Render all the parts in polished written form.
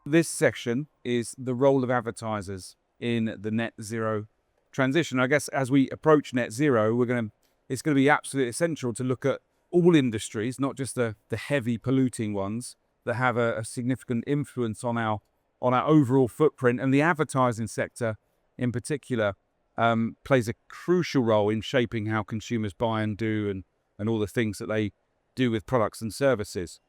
This section is the role of advertisers in the net zero transition. I guess as we approach net zero, it's going to be absolutely essential to look at all industries, not just the heavy polluting ones that have a significant influence on our overall footprint. And the advertising sector in particular plays a crucial role in shaping how consumers buy and do and all the things that they do with products and services.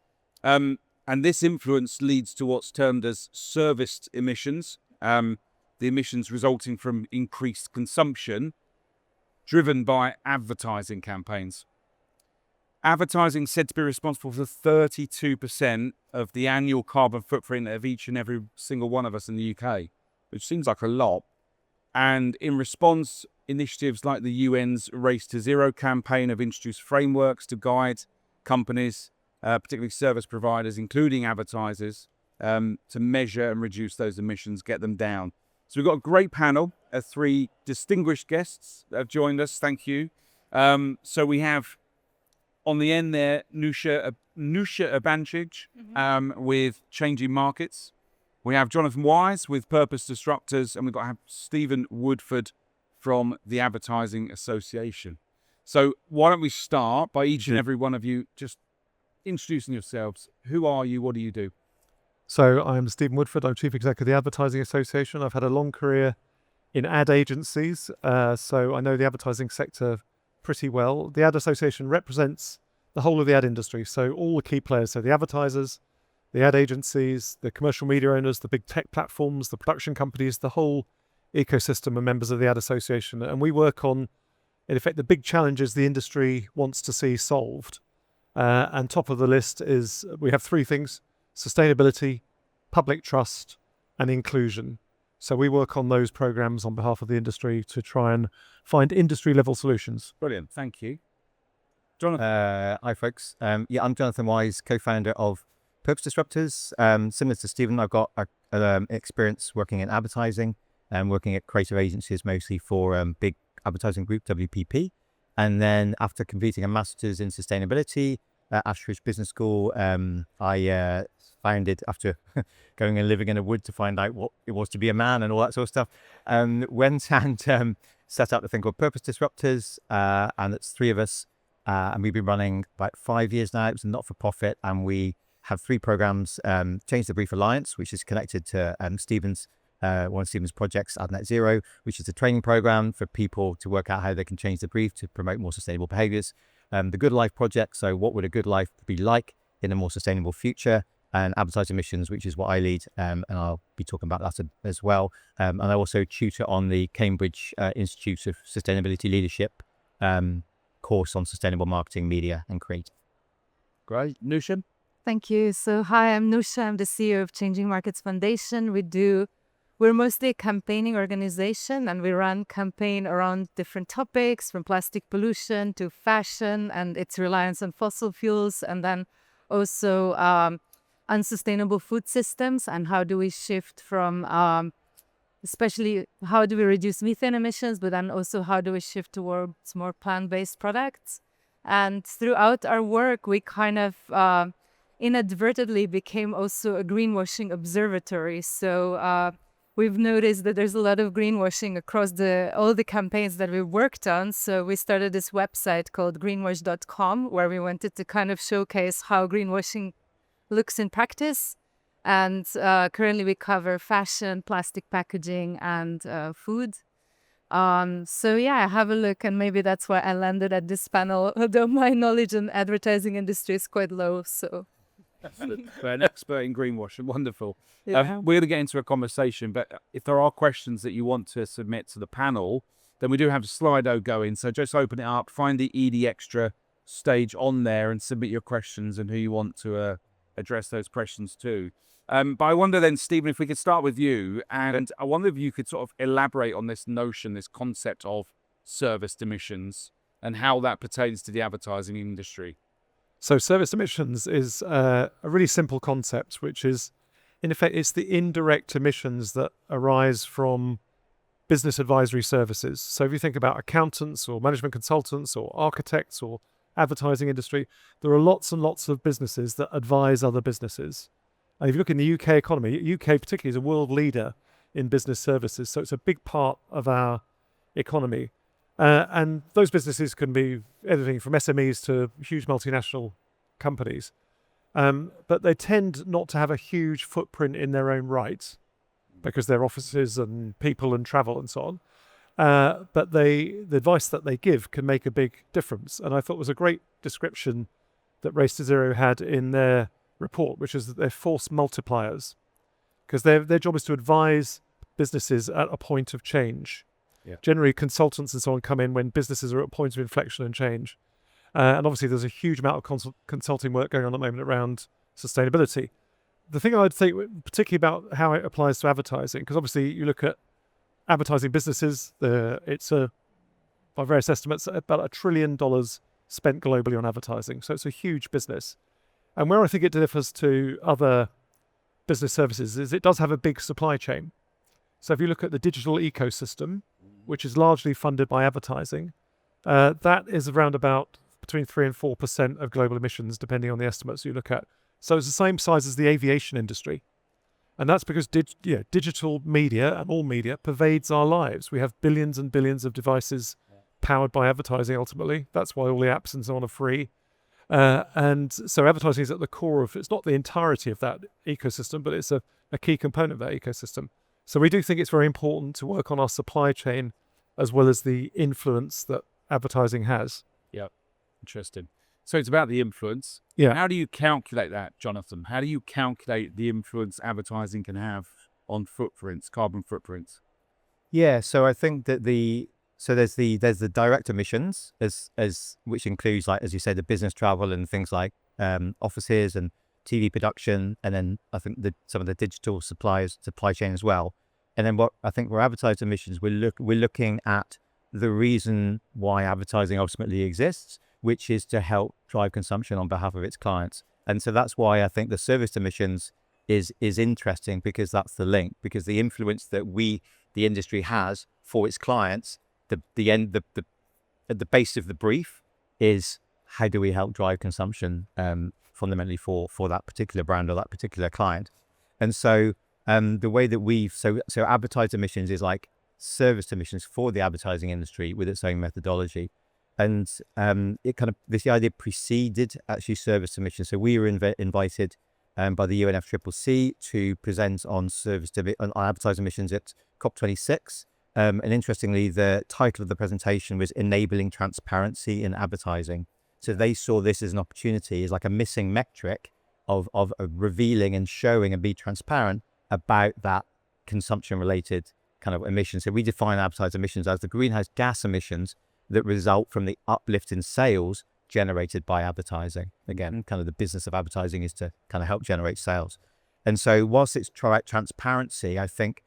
And this influence leads to what's termed as serviced emissions, the emissions resulting from increased consumption driven by advertising campaigns. Advertising is said to be responsible for 32% of the annual carbon footprint of each and every single one of us in the UK, which seems like a lot. And in response, initiatives like the UN's Race to Zero campaign have introduced frameworks to guide companies, particularly service providers, including advertisers, to measure and reduce those emissions, get them down. So we've got a great panel of 3 distinguished guests that have joined us. Thank you. So we have on the end there, Nusa Urbanic with Changing Markets. We have Jonathan Wise with Purpose Disruptors, and we've got Stephen Woodford from the Advertising Association. So why don't we start by each and every one of you just introducing yourselves. Who are you? What do you do? So I'm Stephen Woodford. I'm Chief Executive of the Advertising Association. I've had a long career in ad agencies, so I know the advertising sector pretty well. The Ad Association represents the whole of the ad industry, so all the key players, so the advertisers, the ad agencies, the commercial media owners, the big tech platforms, the production companies, the whole ecosystem are members of the Ad Association. And we work on, in effect, the big challenges the industry wants to see solved. And top of the list is, we have 3 things: sustainability, public trust, and inclusion. So we work on those programs on behalf of the industry to try and find industry-level solutions. Brilliant, thank you. Jonathan. Hi, folks. I'm Jonathan Wise, co-founder of Purpose Disruptors. Similar to Stephen, I've got experience working in advertising and working at creative agencies, mostly for big advertising group, WPP. And then after completing a master's in sustainability at Ashridge Business School, I founded, after going and living in a wood to find out what it was to be a man and all that sort of stuff, went and set up a thing called Purpose Disruptors, and it's 3 of us, and we've been running about 5 years now. It's a not-for-profit, and we have 3 programs: Change the Brief Alliance, which is connected to one of Stephen's projects, Ad Net Zero, which is a training program for people to work out how they can change the brief to promote more sustainable behaviors. The Good Life Project, so what would a good life be like in a more sustainable future? And Advertising Missions, which is what I lead, and I'll be talking about that as well. And I also tutor on the Cambridge Institute of Sustainability Leadership course on sustainable marketing, media, and creative. Great. Nusa? Thank you. So hi, I'm Nusa. I'm the CEO of Changing Markets Foundation. We're mostly a campaigning organization, and we run campaign around different topics, from plastic pollution to fashion and its reliance on fossil fuels, and then also unsustainable food systems, and how do we shift from, especially how do we reduce methane emissions, but then also how do we shift towards more plant-based products. And throughout our work, we kind of inadvertently became also a greenwashing observatory. So we've noticed that there's a lot of greenwashing across all the campaigns that we worked on. So we started this website called greenwash.com, where we wanted to kind of showcase how greenwashing looks in practice. And currently we cover fashion, plastic packaging, and food. So yeah, have a look, and maybe that's why I landed at this panel, although my knowledge in advertising industry is quite low. So an expert in greenwashing, wonderful. Yeah. We're going to get into a conversation, but if there are questions that you want to submit to the panel, then we do have a Slido going. So just open it up, find the Edie Extra stage on there, and submit your questions and who you want to address those questions to. But I wonder then, Stephen, if we could start with you, and I wonder if you could sort of elaborate on this notion, this concept of serviced emissions, and how that pertains to the advertising industry. So service emissions is a really simple concept, which is, in effect, it's the indirect emissions that arise from business advisory services. So if you think about accountants or management consultants or architects or advertising industry, there are lots and lots of businesses that advise other businesses. And if you look in the UK economy, UK particularly is a world leader in business services. So it's a big part of our economy. And those businesses can be anything from SMEs to huge multinational companies. But they tend not to have a huge footprint in their own right because they're offices and people and travel and so on. But the advice that they give can make a big difference. And I thought it was a great description that Race to Zero had in their report, which is that they're force multipliers, because their job is to advise businesses at a point of change. Yeah. Generally, consultants and so on come in when businesses are at a point of inflection and change. And obviously, there's a huge amount of consulting work going on at the moment around sustainability. The thing I'd say, particularly about how it applies to advertising, because obviously you look at advertising businesses, it's by various estimates, about $1 trillion spent globally on advertising. So it's a huge business. And where I think it differs to other business services is it does have a big supply chain. So if you look at the digital ecosystem, which is largely funded by advertising, that is around about between 3 and 4% of global emissions, depending on the estimates you look at. So it's the same size as the aviation industry. And that's because digital media and all media pervades our lives. We have billions and billions of devices powered by advertising ultimately. That's why all the apps and so on are free. And so advertising is at the core of, it's not the entirety of that ecosystem, but it's a key component of that ecosystem. So we do think it's very important to work on our supply chain as well as the influence that advertising has. Interesting. So it's about the influence. Yeah. How do you calculate that, Jonathan? How do you calculate the influence advertising can have on footprints, carbon footprints? Yeah, so I think that there's the direct emissions as which includes, like as you say, the business travel and things like offices and TV production, and then I think some of the digital supply chain as well. And then what I think for advertised emissions, we're looking at the reason why advertising ultimately exists, which is to help drive consumption on behalf of its clients. And so that's why I think the service emissions is interesting, because that's the link, because the influence that the industry has for its clients, at the base of the brief is how do we help drive consumption fundamentally for that particular brand or that particular client. And so the way that so advertised emissions is like service emissions for the advertising industry with its own methodology. And it kind of, this idea preceded actually service emissions. So we were invited by the UNFCCC to present on on advertising emissions at COP26. And interestingly, the title of the presentation was Enabling Transparency in Advertising. So they saw this as an opportunity, as like a missing metric of revealing and showing and be transparent about that consumption-related kind of emissions. So we define advertised emissions as the greenhouse gas emissions that result from the uplift in sales generated by advertising. Again, kind of the business of advertising is to kind of help generate sales. And so whilst it's about transparency, I think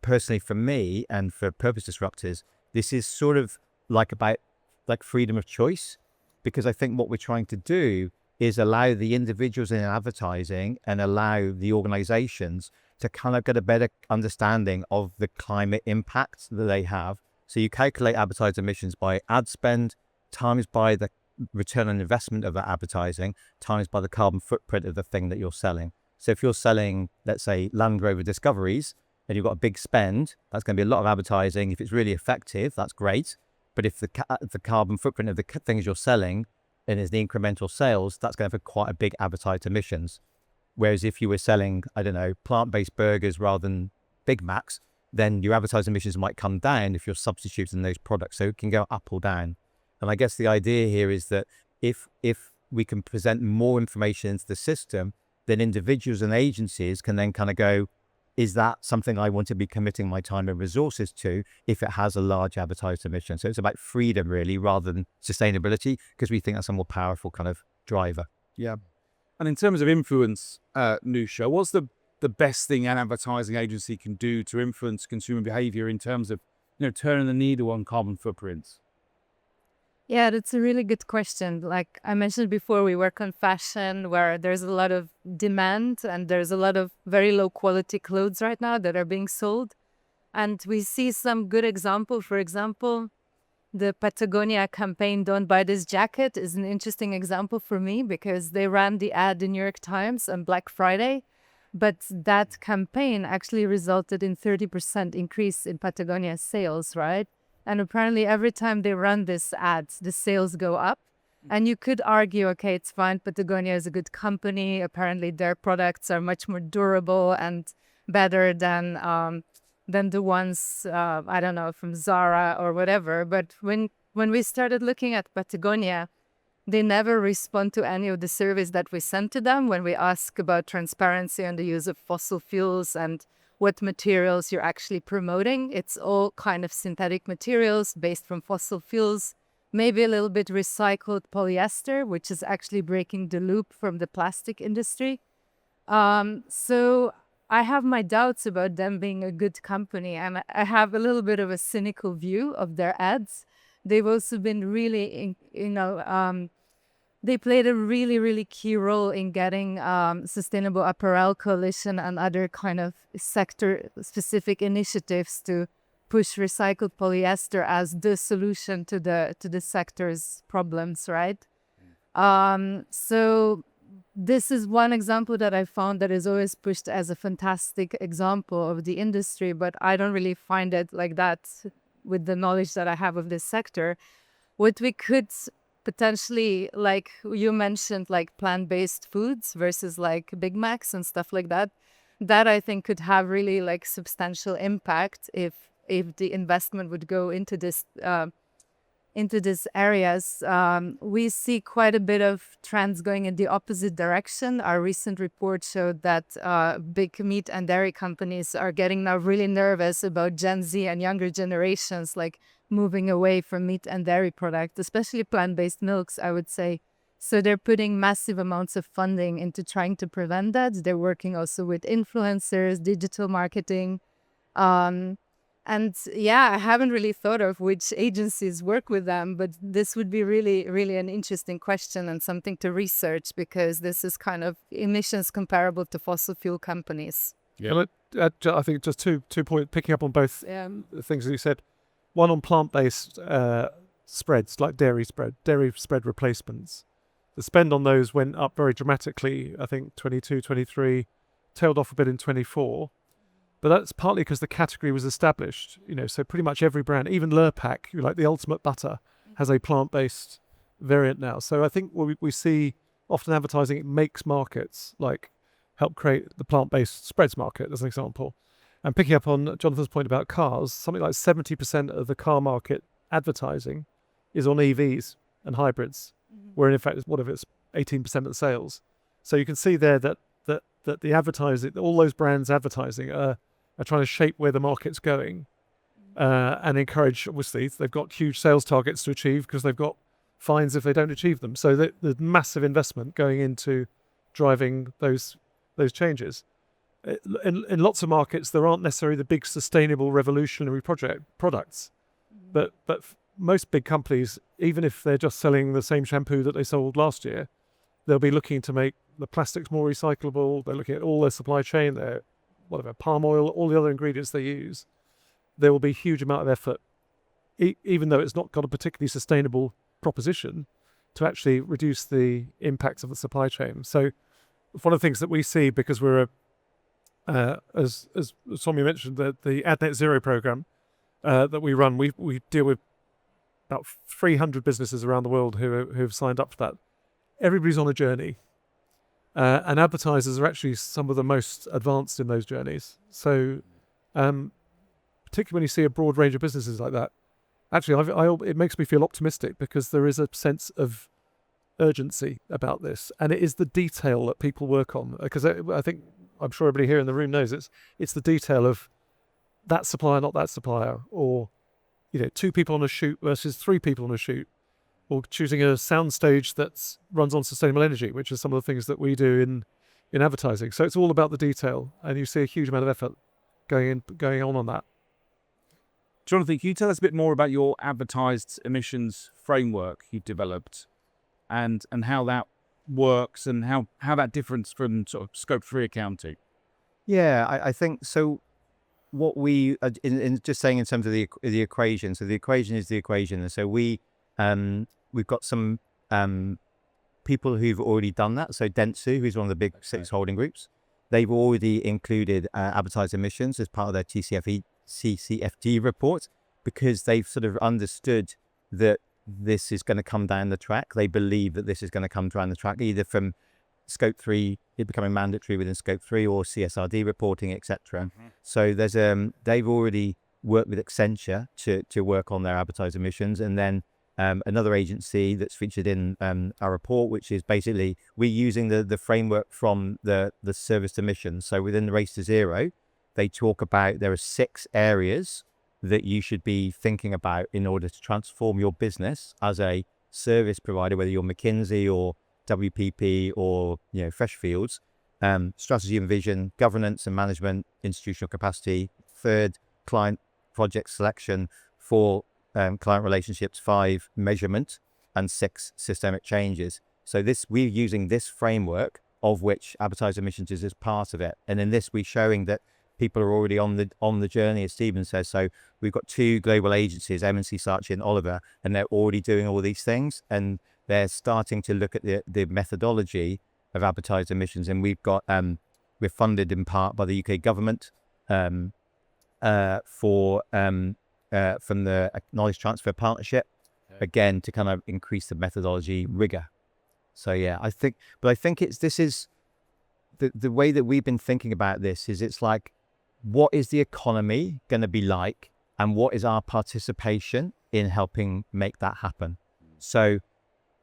personally for me and for Purpose Disruptors, this is sort of like about like freedom of choice, because I think what we're trying to do is allow the individuals in advertising and allow the organizations to kind of get a better understanding of the climate impact that they have. So you calculate advertised emissions by ad spend times by the return on investment of that advertising times by the carbon footprint of the thing that you're selling. So if you're selling, let's say, Land Rover Discoveries, and you've got a big spend, that's going to be a lot of advertising. If it's really effective, that's great. But if the carbon footprint of the things you're selling and is the incremental sales, that's going to have quite a big advertised emissions. Whereas if you were selling, I don't know, plant-based burgers rather than Big Macs, then your advertising emissions might come down if you're substituting those products. So it can go up or down. And I guess the idea here is that if we can present more information into the system, then individuals and agencies can then kind of go, is that something I want to be committing my time and resources to if it has a large advertised emission? So it's about freedom really, rather than sustainability, because we think that's a more powerful kind of driver. Yeah. And in terms of influence, Nusa, what's the best thing an advertising agency can do to influence consumer behavior in terms of, turning the needle on carbon footprints? Yeah, that's a really good question. Like I mentioned before, we work on fashion where there's a lot of demand and there's a lot of very low quality clothes right now that are being sold. And we see some good example. For example, the Patagonia campaign, Don't Buy This Jacket, is an interesting example for me because they ran the ad in New York Times on Black Friday But that campaign actually resulted in 30% increase in Patagonia's sales, right? And apparently every time they run this ads, the sales go up. And you could argue, okay, it's fine, Patagonia is a good company. Apparently their products are much more durable and better than the ones, I don't know, from Zara or whatever. But when we started looking at Patagonia, they never respond to any of the surveys that we sent to them when we ask about transparency on the use of fossil fuels and what materials you're actually promoting. It's all kind of synthetic materials based from fossil fuels, maybe a little bit recycled polyester, which is actually breaking the loop from the plastic industry. So I have my doubts about them being a good company, and I have a little bit of a cynical view of their ads. They've also been really, they played a really, really key role in getting Sustainable Apparel Coalition and other kind of sector-specific initiatives to push recycled polyester as the solution to the sector's problems, right? So this is one example that I found that is always pushed as a fantastic example of the industry, but I don't really find it like that with the knowledge that I have of this sector. What we could potentially, like you mentioned, like plant-based foods versus like Big Macs and stuff like that, that I think could have really like substantial impact if the investment would go into these areas. We see quite a bit of trends going in the opposite direction. Our recent report showed that big meat and dairy companies are getting now really nervous about Gen Z and younger generations, like moving away from meat and dairy products, especially plant-based milks, I would say. So they're putting massive amounts of funding into trying to prevent that. They're working also with influencers, digital marketing. And yeah, I haven't really thought of which agencies work with them, but this would be really, really an interesting question and something to research, because this is kind of emissions comparable to fossil fuel companies. Yeah, I think just two points, picking up on both things that you said. One on plant-based spreads, like dairy spread replacements. The spend on those went up very dramatically, I think 22, 23, tailed off a bit in 24. But that's partly because the category was established, so pretty much every brand, even Lurpak, like the ultimate butter, has a plant-based variant now. So I think what we see often advertising, it makes markets, like help create the plant-based spreads market, as an example. And picking up on Jonathan's point about cars, something like 70% of the car market advertising is on EVs and hybrids, where in fact, it's 18% of the sales. So you can see there that the advertising, all those brands advertising are trying to shape where the market's going, and encourage, obviously, they've got huge sales targets to achieve because they've got fines if they don't achieve them. So there's massive investment going into driving those changes. In lots of markets, there aren't necessarily the big sustainable revolutionary products, but most big companies, even if they're just selling the same shampoo that they sold last year, they'll be looking to make the plastics more recyclable. They're looking at all their supply chain, their palm oil, all the other ingredients they use. There will be a huge amount of effort, even though it's not got a particularly sustainable proposition, to actually reduce the impacts of the supply chain. So one of the things that we see, because we're as Sonia mentioned, the Ad Net Zero program that we run, we deal with about 300 businesses around the world who have signed up for that. Everybody's on a journey, and advertisers are actually some of the most advanced in those journeys. So particularly when you see a broad range of businesses like that, actually it makes me feel optimistic, because there is a sense of urgency about this, and it is the detail that people work on. Because I'm sure everybody here in the room knows it's the detail of that supplier, not that supplier, or 2 people on a shoot versus 3 people on a shoot, or choosing a soundstage that runs on sustainable energy, which is some of the things that we do in advertising. So it's all about the detail, and you see a huge amount of effort going on that. Jonathan, can you tell us a bit more about your advertised emissions framework you've developed, and how that works, and how that differs from sort of scope 3 accounting? Yeah, I think so. What we in just saying in terms of the equation. So the equation is the equation, and so we've got some people who've already done that. So Dentsu, who's one of the big 6 holding groups, they've already included advertiser emissions as part of their CCFD report, because they've sort of understood that this is going to come down the track. They believe that this is going to come down the track, either from Scope 3, it becoming mandatory within Scope 3, or CSRD reporting, etc. So there's they've already worked with Accenture to work on their advertiser emissions, and then another agency that's featured in our report, which is basically we're using the framework from the service emissions. So within the Race to Zero, they talk about there are 6 areas that you should be thinking about in order to transform your business as a service provider, whether you're McKinsey or WPP or Freshfields. Strategy and vision, governance and management, institutional capacity. 3rd, client project selection. 4, client relationships. 5, measurement. And 6, systemic changes. So we're using this framework, of which advertiser emissions is part of it. And in this, we're showing that people are already on the journey, as Stephen says. So we've got 2 global agencies, M&C Saatchi and Oliver, and they're already doing all these things, and they're starting to look at the methodology of advertiser emissions. And we've got we're funded in part by the UK government from the Knowledge Transfer Partnership, again to kind of increase the methodology rigor. So yeah, I think this is the way that we've been thinking about this. Is it's like, what is the economy going to be like, and what is our participation in helping make that happen? So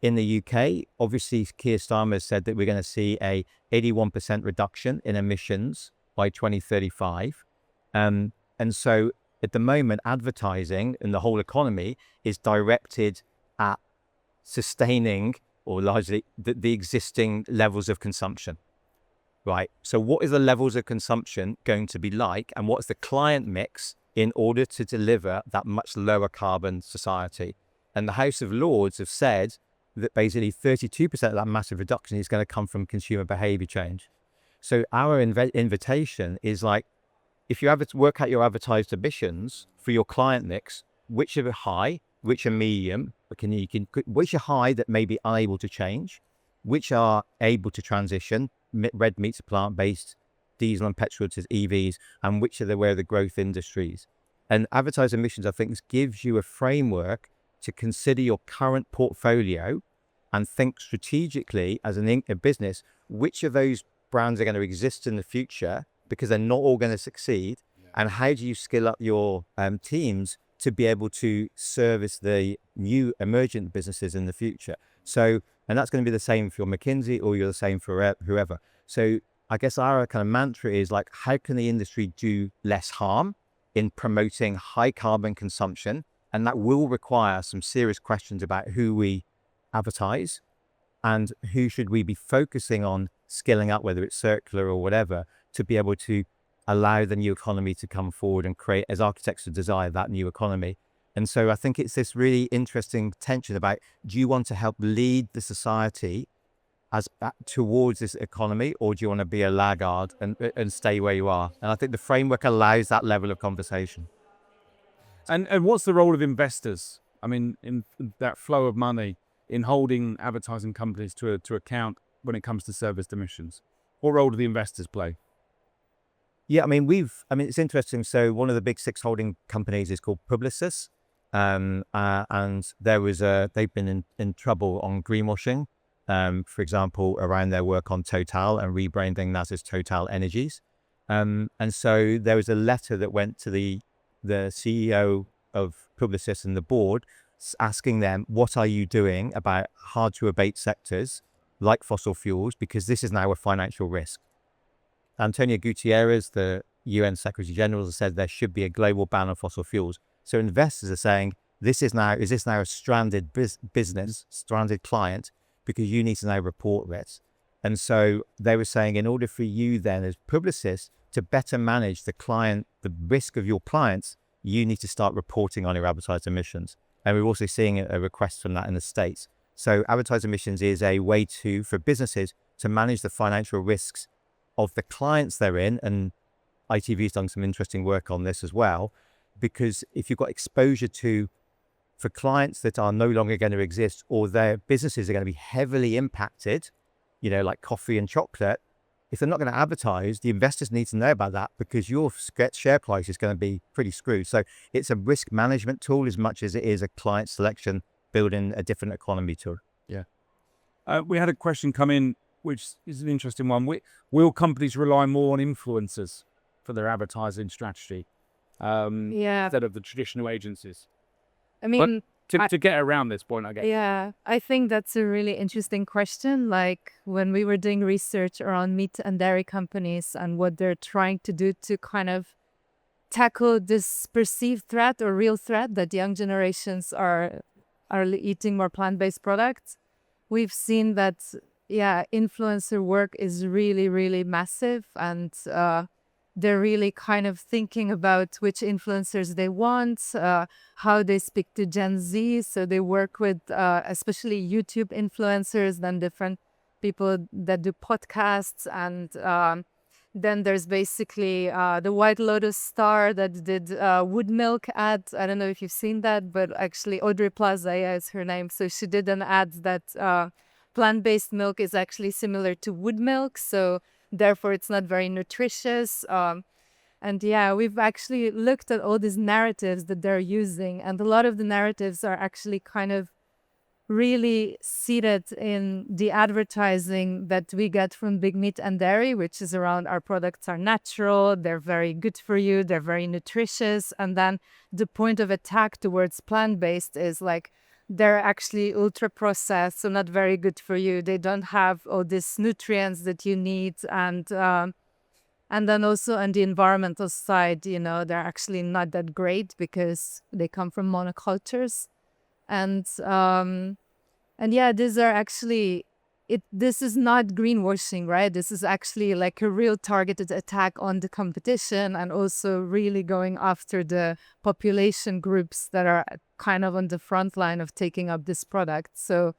in the UK, obviously, Keir Starmer has said that we're going to see a 81% reduction in emissions by 2035. And so at the moment, advertising and the whole economy is directed at sustaining, or largely, the existing levels of consumption. Right. So what is the levels of consumption going to be like, and what's the client mix in order to deliver that much lower carbon society? And the House of Lords have said that basically 32% of that massive reduction is going to come from consumer behavior change. So our invitation is like, if you work out your advertised emissions for your client mix, which are high, which are medium, which are high that may be unable to change, which are able to transition, red meat to plant-based, diesel and petrol to EVs, and which are where the growth industries. And advertiser emissions, I think, gives you a framework to consider your current portfolio and think strategically as a business, which of those brands are going to exist in the future, because they're not all going to succeed, and how do you skill up your teams to be able to service the new emergent businesses in the future. So, and that's going to be the same for McKinsey, or you're the same for whoever. So I guess our kind of mantra is like, how can the industry do less harm in promoting high carbon consumption? And that will require some serious questions about who we advertise and who should we be focusing on skilling up, whether it's circular or whatever, to be able to allow the new economy to come forward and create, as architects of desire, that new economy. And so I think it's this really interesting tension about, do you want to help lead the society towards this economy, or do you want to be a laggard and stay where you are? And I think the framework allows that level of conversation. And what's the role of investors? I mean, in that flow of money, in holding advertising companies to account when it comes to service emissions? What role do the investors play? Yeah, I mean, it's interesting. So one of the big 6 holding companies is called Publicis. And they've been in trouble on greenwashing, for example, around their work on Total and rebranding that as Total Energies. And so there was a letter that went to the CEO of Publicis and the board, asking them, what are you doing about hard to abate sectors like fossil fuels, because this is now a financial risk. Antonio Guterres, the UN Secretary General, has said there should be a global ban on fossil fuels. So investors are saying, is this now a stranded business, stranded client, because you need to now report this. And so they were saying, in order for you then as Publicis to better manage the risk of your clients, you need to start reporting on your advertised emissions. And we're also seeing a request from that in the States. So advertised emissions is a way for businesses to manage the financial risks of the clients they're in. And ITV's done some interesting work on this as well, because if you've got exposure for clients that are no longer going to exist, or their businesses are going to be heavily impacted, like coffee and chocolate, if they're not going to advertise, the investors need to know about that, because your share price is going to be pretty screwed. So it's a risk management tool as much as it is a client selection, building a different economy tool. We had a question come in, which is an interesting one. Will companies rely more on influencers for their advertising strategy instead of the traditional agencies? I mean, To get around this point, I guess. yeah, I think that's a really interesting question. Like when we were doing research around meat and dairy companies and what they're trying to do to kind of tackle this perceived threat or real threat that young generations are eating more plant-based products, we've seen that, influencer work is really, really massive, and they're really kind of thinking about which influencers they want, how they speak to Gen Z. So they work with especially YouTube influencers, then different people that do podcasts. And then there's basically the White Lotus star that did Wood Milk ad. I don't know if you've seen that, but actually Audrey Plaza is her name. So she did an ad that plant-based milk is actually similar to wood milk. So therefore, it's not very nutritious. We've actually looked at all these narratives that they're using. And a lot of the narratives are actually kind of really seated in the advertising that we get from Big Meat and Dairy, which is around our products are natural, they're very good for you, they're very nutritious. And then the point of attack towards plant-based is like, they're actually ultra processed, so not very good for you. They don't have all these nutrients that you need. And then also on the environmental side, they're actually not that great because they come from monocultures. These are actually, this is not greenwashing, right? This is actually like a real targeted attack on the competition, and also really going after the population groups that are kind of on the front line of taking up this product. So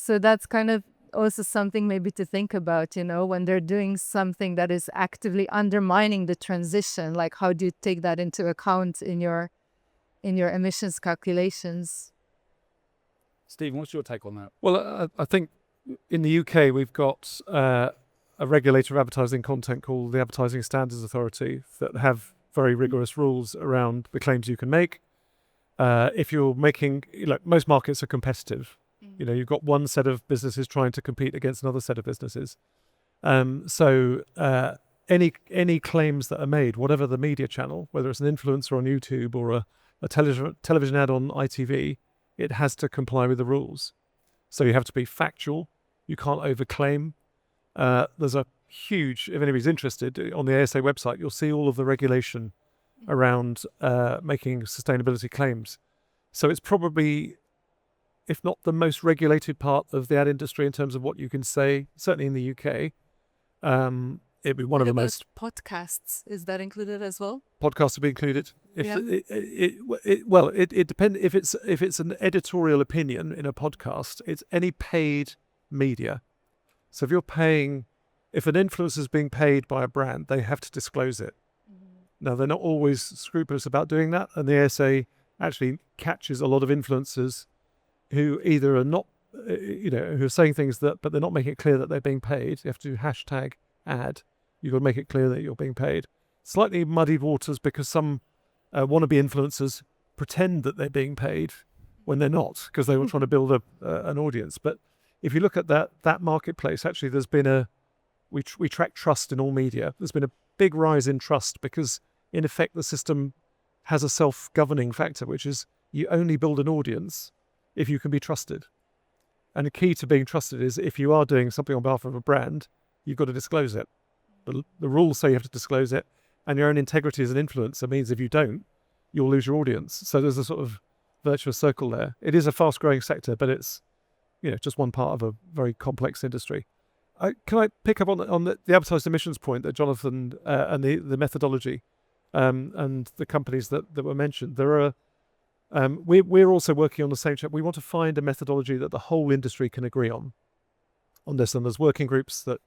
that's kind of also something maybe to think about, when they're doing something that is actively undermining the transition. Like, how do you take that into account in your emissions calculations? Stephen, what's your take on that? Well, I think in the UK, we've got a regulator of advertising content called the Advertising Standards Authority that have very rigorous rules around the claims you can make. If you're making, most markets are competitive. You've got one set of businesses trying to compete against another set of businesses. So any claims that are made, whatever the media channel, whether it's an influencer on YouTube or a television ad on ITV, it has to comply with the rules. So you have to be factual. You can't overclaim. There's a huge, if anybody's interested, on the ASA website, you'll see all of the regulation around making sustainability claims. So it's probably, if not the most regulated part of the ad industry in terms of what you can say, certainly in the UK, it'd be one of the most. Podcasts, is that included as well? Podcasts would be included. It depends. If it's an editorial opinion in a podcast, it's any paid media. So if an influencer is being paid by a brand, they have to disclose it. Now, they're not always scrupulous about doing that, and the ASA actually catches a lot of influencers who either are not, who are saying things but they're not making it clear that they're being paid. You have to do hashtag ad. You've got to make it clear that you're being paid. Slightly muddied waters because some wannabe influencers pretend that they're being paid when they're not, because they were trying to build an audience. But if you look at that marketplace, actually there's been we track trust in all media. There's been a big rise in trust because, in effect, the system has a self-governing factor, which is you only build an audience if you can be trusted. And the key to being trusted is if you are doing something on behalf of a brand, you've got to disclose it. The rules say you have to disclose it, and your own integrity as an influencer means if you don't, you'll lose your audience. So there's a sort of virtuous circle there. It is a fast-growing sector, but it's just one part of a very complex industry. Can I pick up on the advertised emissions point that Jonathan and the methodology and the companies that were mentioned? There are we're also working on the same track. We want to find a methodology that the whole industry can agree on this. And there's working groups that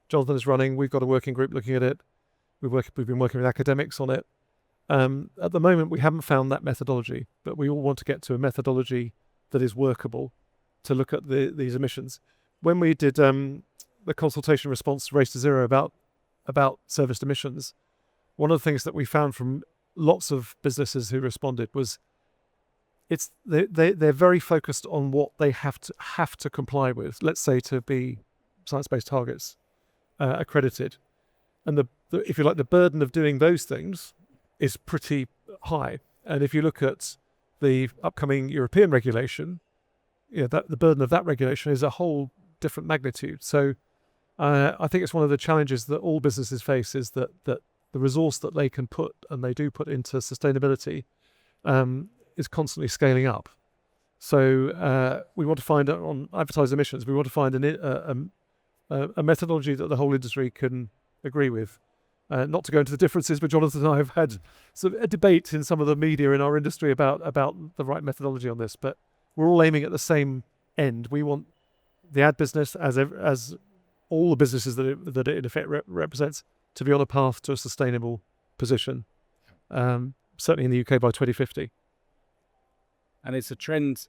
Jonathan is running. We've got a working group looking at it. We've been working with academics on it. At the moment, we haven't found that methodology, but we all want to get to a methodology that is workable to look at these emissions. When we did the consultation response to Race to Zero about about serviced emissions, one of the things that we found from lots of businesses who responded was they're very focused on what they have to comply with. Let's say to be science-based targets accredited, and if you like, the burden of doing those things is pretty high. And if you look at the upcoming European regulation, that the burden of that regulation is a whole different magnitude. So I think it's one of the challenges that all businesses face is that the resource that they can put and they do put into sustainability is constantly scaling up. So we want to find on advertised emissions, we want to find a methodology that the whole industry can agree with. Not to go into the differences, but Jonathan and I have had a debate in some of the media in our industry about the right methodology on this. But we're all aiming at the same end. We want the ad business, as all the businesses that it in effect represents, to be on a path to a sustainable position. Certainly in the UK by 2050. And it's a trend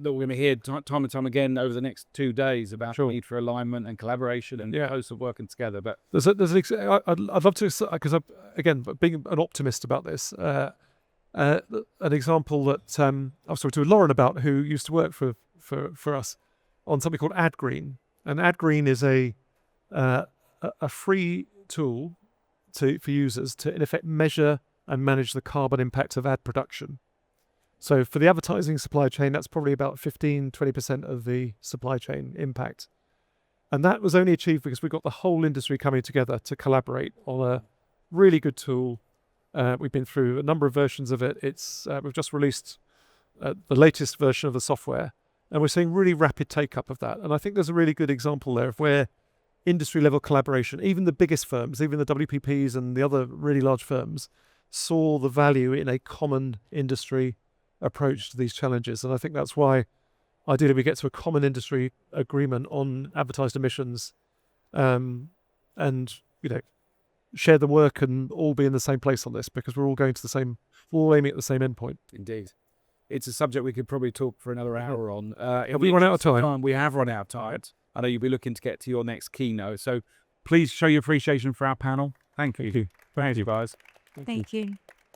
that we're going to hear time and time again over the next 2 days about the need for alignment and collaboration and hosts of working together. But I'd love to, because again, being an optimist about this, an example that I was talking to Lauren about, who used to work for us on something called AdGreen. And AdGreen is a free tool for users to in effect measure and manage the carbon impact of ad production. So for the advertising supply chain, that's probably about 15-20% of the supply chain impact. And that was only achieved because we got the whole industry coming together to collaborate on a really good tool. We've been through a number of versions of it. We've just released the latest version of the software, and we're seeing really rapid take-up of that. And I think there's a really good example there of where industry-level collaboration, even the biggest firms, even the WPPs and the other really large firms, saw the value in a common industry approach to these challenges. And I think that's why ideally we get to a common industry agreement on advertised emissions, and share the work and all be in the same place on this, because we're all going to we're all aiming at the same endpoint. Indeed. It's a subject we could probably talk for another hour on. Have we run out of time? We have run out of time. I know you'll be looking to get to your next keynote. So please show your appreciation for our panel. Thank you. Thank you. Thank you, guys. Thank you.